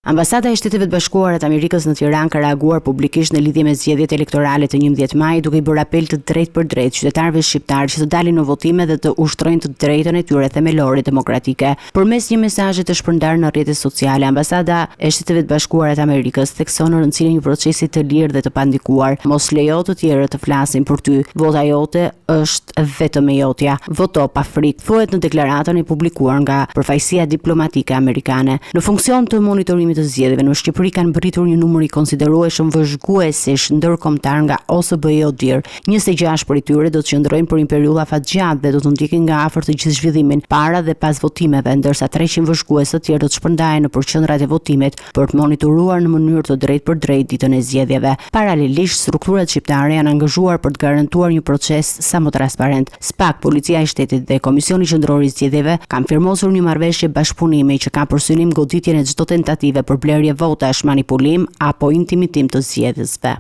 Ambasada e Shtetit Bashkuar të Amerikës në Tiranë ka reaguar publikisht në lidhje me zgjedhjet elektorale të 11 maj, duke i bërë apel të drejtë për drejtë qytetarëve shqiptar që të dalin në votime dhe të ushtrojnë të drejtën e tyre themelore demokratike. Përmes një mesazhi të shpërndarë në rrjetet sociale, Ambasada e Shtetit Bashkuar të Amerikës thekson rëndësinë e një procesi të lirë dhe të pandikuar. Mos lejo të tjerët të flasin për ty. Vota jote është vetëm e jotja. Voto pa frikë, thuhet në deklaratën e publikuar nga përfaqësia diplomatike amerikane. Në funksion të monitorimit të zgjedhjeve në Shqipëri kanë mbërritur një numër i konsiderueshëm vëzhguesish ndërkombëtar nga OSBE ODIHR. 26 prej tyre do të qëndrojnë për një periudhë afatgjatë dhe do të ndjekin nga afër të gjithë zhvillimin para dhe pas votimeve, ndërsa 300 vëzhgues të tjerë do të shpërndahen nëpër qendrat e votimit për të monitoruar në mënyrë të drejtë për drejtë ditën e zgjedhjeve. Paralelisht, strukturat shqiptare janë angazhuar për të garantuar një proces sa më transparent. SPAK, Policia e Shtetit dhe Komisioni Qendror i Zgjedhjeve kanë firmosur një marrëveshje bashkëpunimi që ka për synim goditjen e çdo tentative për blerje votash, manipulim apo intimitim të zgjedhësve.